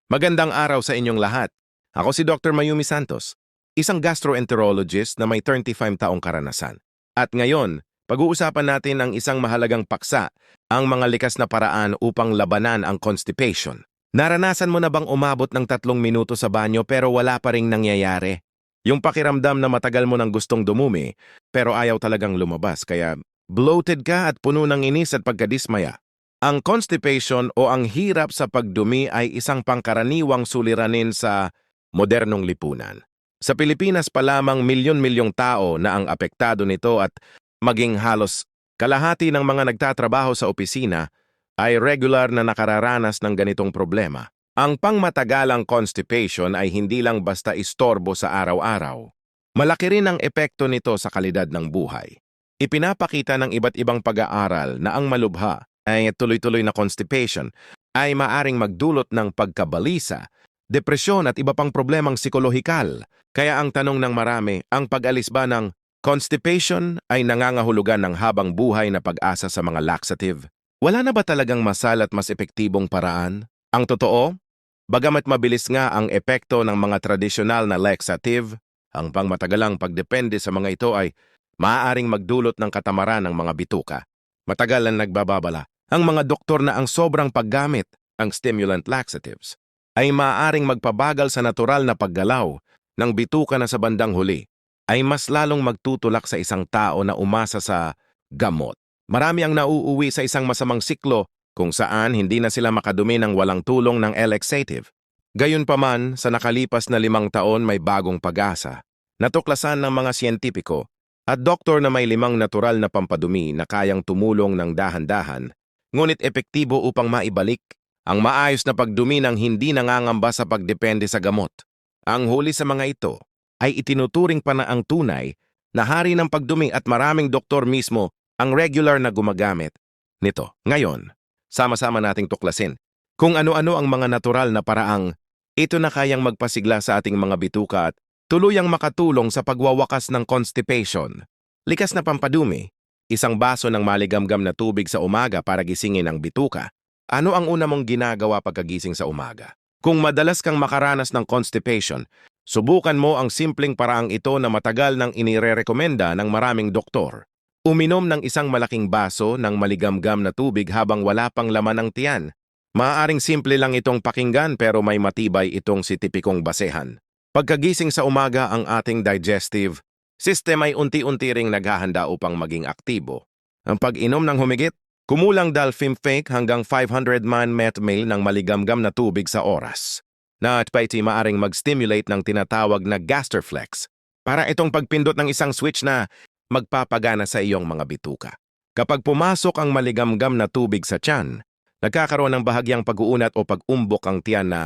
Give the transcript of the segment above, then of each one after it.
Magandang araw sa inyong lahat. Ako si Dr. Mayumi Santos, isang gastroenterologist na may 35 taong karanasan. At ngayon, pag-uusapan natin ang isang mahalagang paksa, ang mga likas na paraan upang labanan ang constipation. Naranasan mo na bang umabot ng 3 minuto sa banyo pero wala pa ring nangyayari? Yung pakiramdam na matagal mo nang gustong dumumi pero ayaw talagang lumabas kaya bloated ka at puno ng inis at pagkadismaya. Ang constipation o ang hirap sa pagdumi ay isang pangkaraniwang suliranin sa modernong lipunan. Sa Pilipinas pa lamang milyon-milyong tao na ang apektado nito at maging halos kalahati ng mga nagtatrabaho sa opisina ay regular na nakararanas ng ganitong problema. Ang pangmatagalang constipation ay hindi lang basta istorbo sa araw-araw. Malaki rin ang epekto nito sa kalidad ng buhay. Ipinapakita ng iba't ibang pag-aaral na ang malubha ay tuloy-tuloy na constipation ay maaring magdulot ng pagkabalisa, depresyon at iba pang problemang psikolohikal. Kaya ang tanong ng marami, ang pag-alis ba ng constipation ay nangangahulugan ng habang buhay na pag-asa sa mga laxative? Wala na ba talagang masal at mas epektibong paraan? Ang totoo, bagamat mabilis nga ang epekto ng mga tradisyonal na laxative, ang pangmatagalang pagdepende sa mga ito ay maaaring magdulot ng katamaran ng mga bituka. Matagal ang nagbababala. Ang mga doktor na ang sobrang paggamit, ang stimulant laxatives, ay maaaring magpabagal sa natural na paggalaw ng bituka na sa bandang huli, ay mas lalong magtutulak sa isang tao na umasa sa gamot. Marami ang nauuwi sa isang masamang siklo kung saan hindi na sila makadumi ng walang tulong ng laxative. Gayunpaman, sa nakalipas na 5 taon may bagong pag-asa. Natuklasan ng mga siyentipiko at doktor na may 5 natural na pampadumi na kayang tumulong ng dahan-dahan, ngunit epektibo upang maibalik ang maayos na pagdumi ng hindi nangangamba sa pagdepende sa gamot. Ang huli sa mga ito ay itinuturing pa na ang tunay na hari ng pagdumi at maraming doktor mismo ang regular na gumagamit nito. Ngayon, sama-sama nating tuklasin kung ano-ano ang mga natural na paraang ito na kayang magpasigla sa ating mga bituka at tuluyang makatulong sa pagwawakas ng constipation. Likas na pampadumi, isang baso ng maligamgam na tubig sa umaga para gisingin ang bituka. Ano ang una mong ginagawa pagkagising sa umaga? Kung madalas kang makaranas ng constipation, subukan mo ang simpleng paraang ito na matagal nang inirerekomenda ng maraming doktor. Uminom ng isang malaking baso ng maligamgam na tubig habang wala pang laman ang tiyan. Maaaring simple lang itong pakinggan pero may matibay itong sitipikong basehan. Pagkagising sa umaga, ang ating digestive system ay unti-unti ring naghahanda upang maging aktibo. Ang pag-inom ng humigit, kumulang 50 hanggang 500 ml ng maligamgam na tubig sa oras, na at paiti maaring mag-stimulate ng tinatawag na gastroflex, para itong pagpindot ng isang switch na magpapagana sa iyong mga bituka. Kapag pumasok ang maligamgam na tubig sa tiyan, nagkakaroon ng bahagyang pag-uunat o pag-umbok ang tiyan na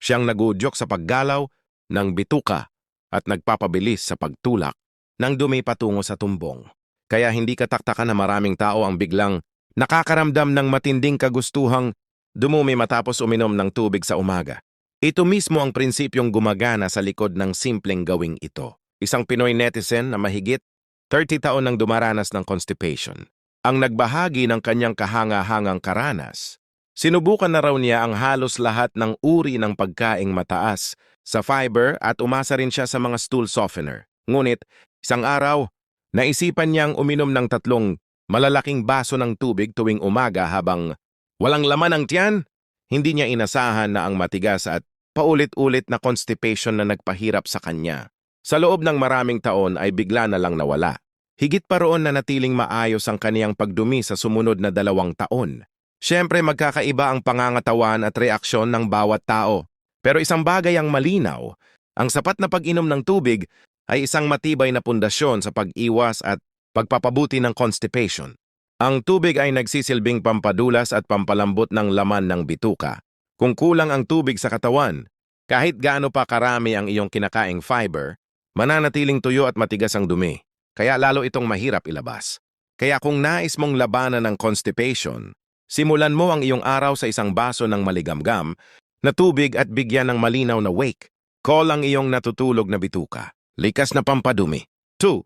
siyang nagudyok sa paggalaw ng bituka at nagpapabilis sa pagtulak ng dumi patungo sa tumbong. Kaya hindi kataktakan na maraming tao ang biglang nakakaramdam ng matinding kagustuhang dumumi matapos uminom ng tubig sa umaga. Ito mismo ang prinsipyong gumagana sa likod ng simpleng gawing ito. Isang Pinoy netizen na mahigit 30 taon nang dumaranas ng constipation ang nagbahagi ng kanyang kahanga-hangang karanas. Sinubukan na raw niya ang halos lahat ng uri ng pagkaing mataas sa fiber at umasa rin siya sa mga stool softener. Ngunit, isang araw, naisipan niyang uminom ng 3 malalaking baso ng tubig tuwing umaga habang walang laman ang tiyan. Hindi niya inasahan na ang matigas at paulit-ulit na constipation na nagpahirap sa kanya. Sa loob ng maraming taon ay bigla na lang nawala. Higit pa roon na natiling maayos ang kaniyang pagdumi sa sumunod na 2 taon. Siyempre magkakaiba ang pangangatawan at reaksyon ng bawat tao. Pero isang bagay ang malinaw, ang sapat na pag-inom ng tubig ay isang matibay na pundasyon sa pag-iwas at pagpapabuti ng constipation. Ang tubig ay nagsisilbing pampadulas at pampalambot ng laman ng bituka. Kung kulang ang tubig sa katawan, kahit gaano pa karami ang iyong kinakaing fiber, mananatiling tuyo at matigas ang dumi, kaya lalo itong mahirap ilabas. Kaya kung nais mong labanan ng constipation, simulan mo ang iyong araw sa isang baso ng maligamgam na tubig at bigyan ng malinaw na wake. Call ang iyong natutulog na bituka. Likas na pampadumi. 2.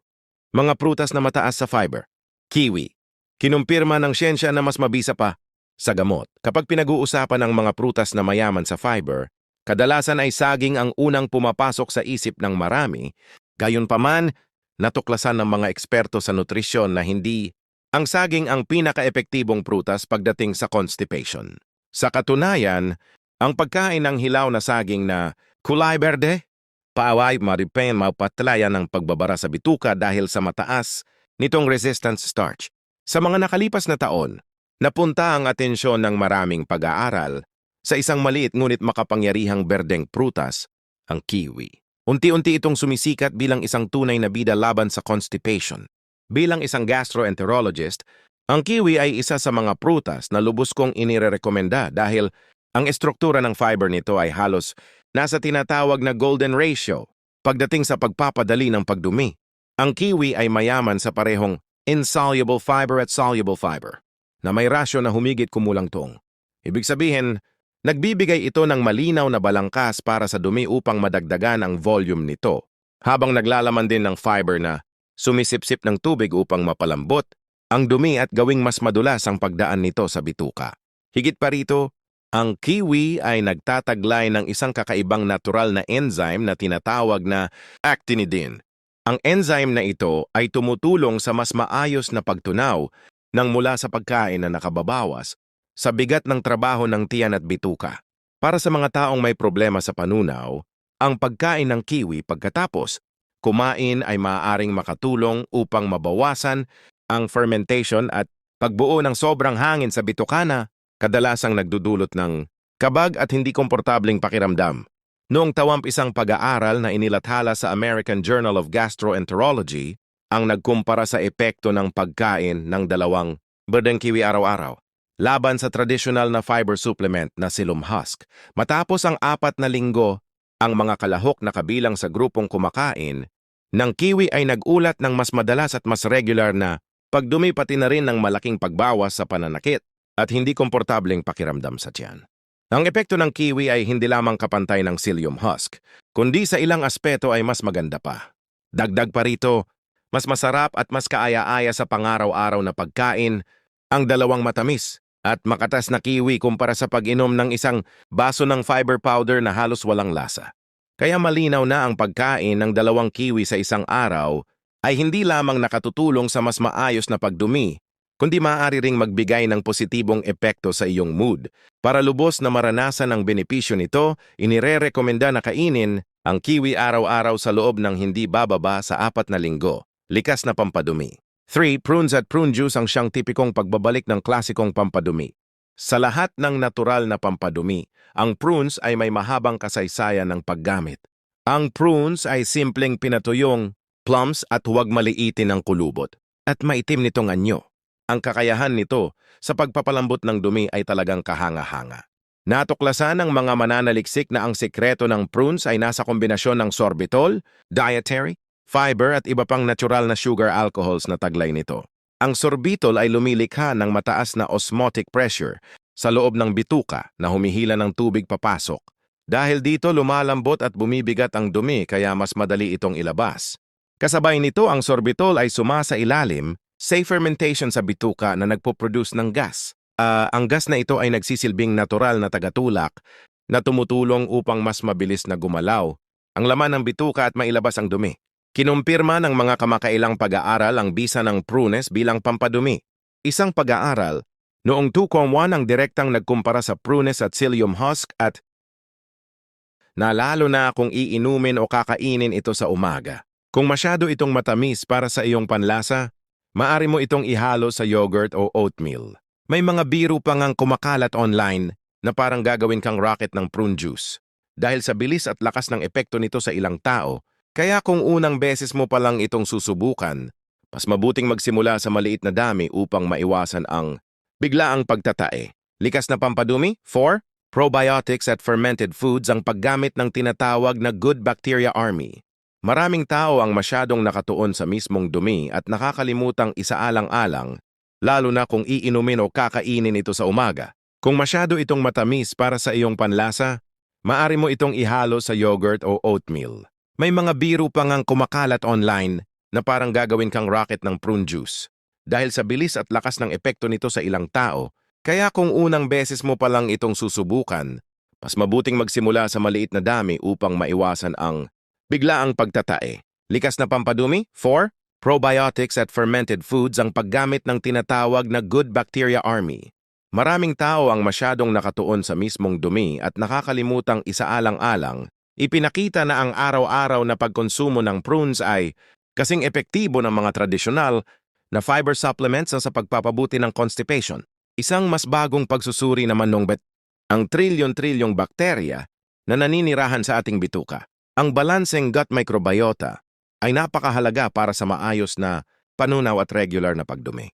Mga prutas na mataas sa fiber. Kiwi. Kinumpirma ng siyensya na mas mabisa pa sa gamot. Kapag pinag-uusapan ang mga prutas na mayaman sa fiber, Kadalasan ay saging ang unang pumapasok sa isip ng marami, gayunpaman, natuklasan ng mga eksperto sa nutrisyon na hindi ang saging ang pinaka-epektibong prutas pagdating sa constipation. Sa katunayan, ang pagkain ng hilaw na saging na kulay berde, paaway maripen mapatlayan ng pagbabara sa bituka dahil sa mataas nitong resistance starch. Sa mga nakalipas na taon, napunta ang atensyon ng maraming pag-aaral sa isang maliit ngunit makapangyarihang berdeng prutas, ang kiwi. Unti-unti itong sumisikat bilang isang tunay na bida laban sa constipation. Bilang isang gastroenterologist, ang kiwi ay isa sa mga prutas na lubos kong inirekomenda dahil ang estruktura ng fiber nito ay halos nasa tinatawag na golden ratio pagdating sa pagpapadali ng pagdumi. Ang kiwi ay mayaman sa parehong insoluble fiber at soluble fiber na may rasyo na humigit kumulang tong. Ibig sabihin, nagbibigay ito ng malinaw na balangkas para sa dumi upang madagdagan ang volume nito, habang naglalaman din ng fiber na sumisipsip ng tubig upang mapalambot ang dumi at gawing mas madulas ang pagdaan nito sa bituka. Higit pa rito, ang kiwi ay nagtataglay ng isang kakaibang natural na enzyme na tinatawag na actinidin. Ang enzyme na ito ay tumutulong sa mas maayos na pagtunaw ng mula sa pagkain na nakababawas sa bigat ng trabaho ng tiyan at bituka. Para sa mga taong may problema sa panunaw, ang pagkain ng kiwi pagkatapos kumain ay maaaring makatulong upang mabawasan ang fermentation at pagbuo ng sobrang hangin sa bitukana, kadalasang nagdudulot ng kabag at hindi komportabling pakiramdam. Noong isang pag-aaral na inilathala sa American Journal of Gastroenterology, ang nagkumpara sa epekto ng pagkain ng dalawang berdeng kiwi araw-araw laban sa traditional na fiber supplement na Psyllium husk. Matapos ang 4 na linggo, ang mga kalahok na kabilang sa grupong kumakain ng kiwi ay nagulat ng mas madalas at mas regular na pagdumi pati na rin ng malaking pagbawas sa pananakit at hindi komportableng pakiramdam sa tiyan. Ang epekto ng kiwi ay hindi lamang kapantay ng Psyllium husk, kundi sa ilang aspeto ay mas maganda pa. Dagdag pa rito, mas masarap at mas kaaya-aya sa pangaraw-araw na pagkain ang dalawang matamis at makatas na kiwi kumpara sa pag-inom ng isang baso ng fiber powder na halos walang lasa. Kaya malinaw na ang pagkain ng dalawang kiwi sa isang araw ay hindi lamang nakatutulong sa mas maayos na pagdumi, kundi maaari ring magbigay ng positibong epekto sa iyong mood. Para lubos na maranasan ang benepisyo nito, inirerekomenda na kainin ang kiwi araw-araw sa loob ng hindi bababa sa 4 na linggo. Likas na pampadumi. 3. Prunes at prune juice ang siyang tipikong pagbabalik ng klasikong pampadumi. Sa lahat ng natural na pampadumi, ang prunes ay may mahabang kasaysayan ng paggamit. Ang prunes ay simpleng pinatuyong plums at huwag maliitin ang kulubot at maitim nitong anyo. Ang kakayahan nito sa pagpapalambot ng dumi ay talagang kahanga-hanga. Natuklasan ng mga mananaliksik na ang sekreto ng prunes ay nasa kombinasyon ng sorbitol, dietary, fiber at iba pang natural na sugar alcohols na taglay nito. Ang sorbitol ay lumilikha ng mataas na osmotic pressure sa loob ng bituka na humihila ng tubig papasok. Dahil dito lumalambot at bumibigat ang dumi kaya mas madali itong ilabas. Kasabay nito ang sorbitol ay sumasa ilalim sa fermentation sa bituka na nagpo-produce ng gas. Ang gas na ito ay nagsisilbing natural na tagatulak na tumutulong upang mas mabilis na gumalaw ang laman ng bituka at mailabas ang dumi. Kinumpirma ng mga kamakailang pag-aaral ang bisa ng prunes bilang pampadumi. Isang pag-aaral noong 2001 ang direktang nagkumpara sa prunes at Psyllium husk at na lalo na kung iinumin o kakainin ito sa umaga. Kung masyado itong matamis para sa iyong panlasa, maaari mo itong ihalo sa yogurt o oatmeal. May mga biro pa ngang kumakalat online na parang gagawin kang rocket ng prune juice. Dahil sa bilis at lakas ng epekto nito sa ilang tao, kaya kung unang beses mo pa lang itong susubukan, mas mabuting magsimula sa maliit na dami upang maiwasan ang biglaang pagtatae. Likas na pampadumi? 4. Probiotics at fermented foods ang paggamit ng tinatawag na Good Bacteria Army. Maraming tao ang masyadong nakatuon sa mismong dumi at nakakalimutang isaalang-alang, lalo na kung iinumin o kakainin ito sa umaga. Kung masyado itong matamis para sa iyong panlasa, maaari mo itong ihalo sa yogurt o oatmeal. May mga biro pa ngang kumakalat online na parang gagawin kang rocket ng prune juice. Dahil sa bilis at lakas ng epekto nito sa ilang tao, kaya kung unang beses mo pa lang itong susubukan, Mas mabuting magsimula sa maliit na dami upang maiwasan ang biglaang pagtatae. Likas na pampadumi. 4. Probiotics at fermented foods ang paggamit ng tinatawag na Good Bacteria Army. Maraming tao ang masyadong nakatuon sa mismong dumi at nakakalimutang isaalang-alang. Ipinakita na ang araw-araw na pagkonsumo ng prunes ay kasing epektibo ng mga tradisyonal na fiber supplements sa pagpapabuti ng constipation. Isang mas bagong pagsusuri naman ng ang trilyon-trilyong bakterya na naninirahan sa ating bituka. Ang balanseng gut microbiota ay napakahalaga para sa maayos na panunaw at regular na pagdumi.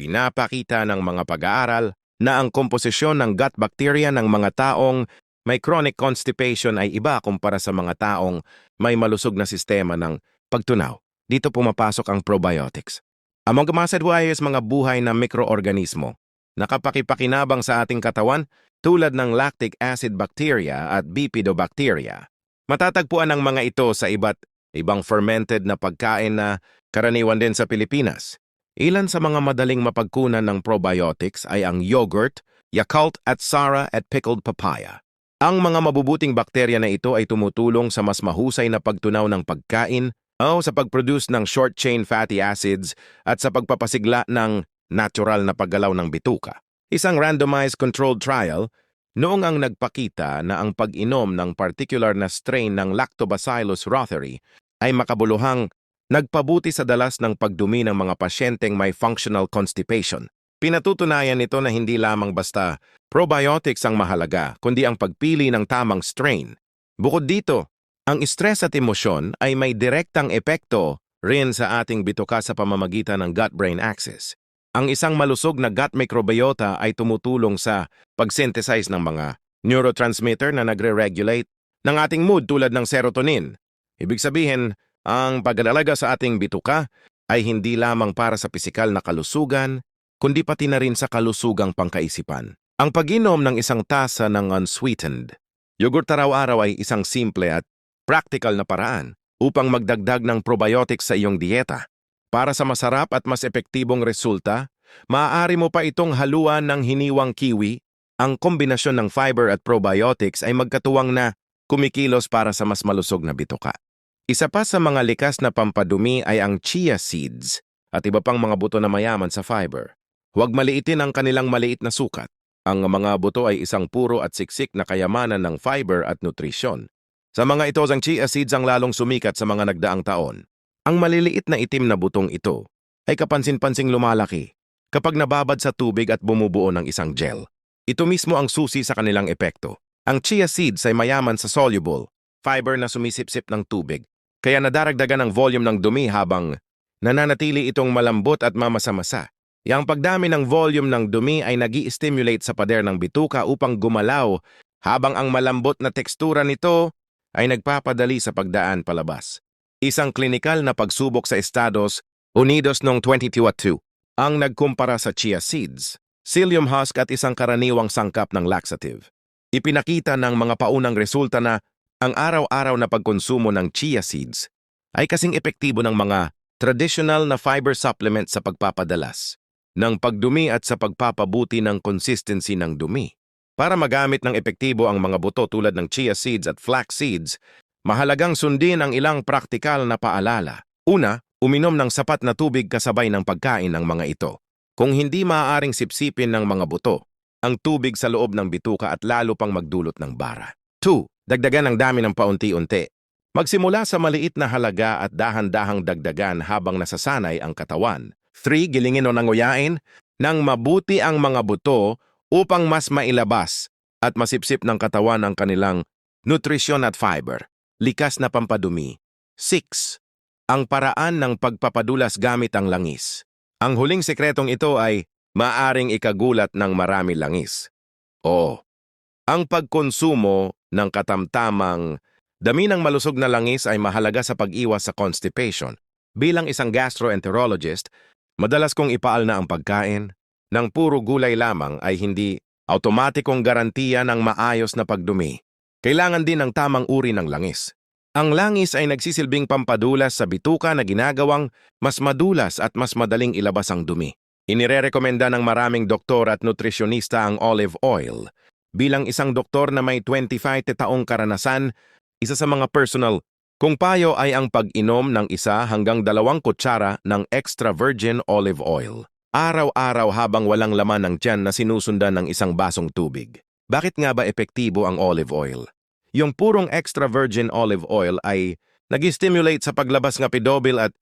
Pinapakita ng mga pag-aaral na ang komposisyon ng gut bacteria ng mga taong may chronic constipation ay iba kumpara sa mga taong may malusog na sistema ng pagtunaw. Dito pumapasok ang probiotics. Ang mga masadwayos mga buhay na mikroorganismo nakapakipakinabang sa ating katawan tulad ng lactic acid bacteria at bifidobacteria. Matatagpuan ang mga ito sa iba't ibang fermented na pagkain na karaniwan din sa Pilipinas. Ilan sa mga madaling mapagkunan ng probiotics ay ang yogurt, Yakult at Sara at pickled papaya. Ang mga mabubuting bakterya na ito ay tumutulong sa mas mahusay na pagtunaw ng pagkain o sa pag-produce ng short-chain fatty acids at sa pagpapasigla ng natural na paggalaw ng bituka. Isang randomized controlled trial noong ang nagpakita na ang pag-inom ng particular na strain ng Lactobacillus reuteri ay makabuluhang nagpabuti sa dalas ng pagdumi ng mga pasyenteng may functional constipation. Pinatutunayan nito na hindi lamang basta probiotics ang mahalaga, kundi ang pagpili ng tamang strain. Bukod dito, ang stress at emosyon ay may direktang epekto rin sa ating bituka sa pamamagitan ng gut-brain axis. Ang isang malusog na gut microbiota ay tumutulong sa pag-synthesize ng mga neurotransmitter na nagre-regulate ng ating mood tulad ng serotonin. Ibig sabihin, ang pag-alalaga sa ating bituka ay hindi lamang para sa pisikal na kalusugan, kundi pati na rin sa kalusugang pangkaisipan. Ang pag-inom ng isang tasa ng unsweetened yogurt araw-araw ay isang simple at practical na paraan upang magdagdag ng probiotics sa iyong dieta. Para sa masarap at mas epektibong resulta, maaari mo pa itong haluan ng hiniwang kiwi. Ang kombinasyon ng fiber at probiotics ay magkatuwang na kumikilos para sa mas malusog na bituka. Isa pa sa mga likas na pampadumi ay ang chia seeds at iba pang mga buto na mayaman sa fiber. Huwag maliitin ang kanilang maliit na sukat. Ang mga buto ay isang puro at siksik na kayamanan ng fiber at nutrisyon. Sa mga ito, ang chia seeds ang lalong sumikat sa mga nagdaang taon. Ang maliliit na itim na butong ito ay kapansin-pansing lumalaki kapag nababad sa tubig at bumubuo ng isang gel. Ito mismo ang susi sa kanilang epekto. Ang chia seeds ay mayaman sa soluble fiber na sumisipsip ng tubig, kaya nadaragdagan ang volume ng dumi habang nananatili itong malambot at mamasa-masa. Yang pagdami ng volume ng dumi ay nag-i-stimulate sa pader ng bituka upang gumalaw habang ang malambot na tekstura nito ay nagpapadali sa pagdaan palabas. Isang klinikal na pagsubok sa Estados Unidos noong 2022 ang nagkumpara sa chia seeds, psyllium husk at isang karaniwang sangkap ng laxative. Ipinakita ng mga paunang resulta na ang araw-araw na pagkonsumo ng chia seeds ay kasing epektibo ng mga traditional na fiber supplement sa pagpapadalas ng pagdumi at sa pagpapabuti ng consistency ng dumi. Para magamit ng epektibo ang mga buto tulad ng chia seeds at flax seeds, mahalagang sundin ang ilang praktikal na paalala. Una, uminom ng sapat na tubig kasabay ng pagkain ng mga ito. Kung hindi maaaring sipsipin ng mga buto, ang tubig sa loob ng bituka at lalo pang magdulot ng bara. 2. Dagdagan ang dami ng paunti-unti. Magsimula sa maliit na halaga at dahan-dahang dagdagan habang nasasanay ang katawan. 3. Gilingin o nanguyain ng mabuti ang mga buto upang mas mailabas at masipsip ng katawan ang kanilang nutrisyon at fiber. Likas na pampadumi. 6. Ang paraan ng pagpapadulas gamit ang langis. Ang huling sekretong ito ay maaring ikagulat ng marami langis. O, ang pagkonsumo ng katamtamang dami ng malusog na langis ay mahalaga sa pag-iwas sa constipation. Bilang isang gastroenterologist, madalas kong ipaalna ang pagkain ng puro gulay lamang ay hindi automatikong garantiya ng maayos na pagdumi. Kailangan din ng tamang uri ng langis. Ang langis ay nagsisilbing pampadulas sa bituka na ginagawang mas madulas at mas madaling ilabas ang dumi. Inirerekomenda ng maraming doktor at nutrisyonista ang olive oil Bilang isang doktor na may 25 taong karanasan, isa sa mga personal kung payo ay ang pag-inom ng 1 hanggang 2 kutsara ng extra virgin olive oil. Araw-araw habang walang laman ng tiyan na sinusundan ng isang basong tubig. Bakit nga ba epektibo ang olive oil? Yung purong extra virgin olive oil ay nag-stimulate sa paglabas ng pedobil at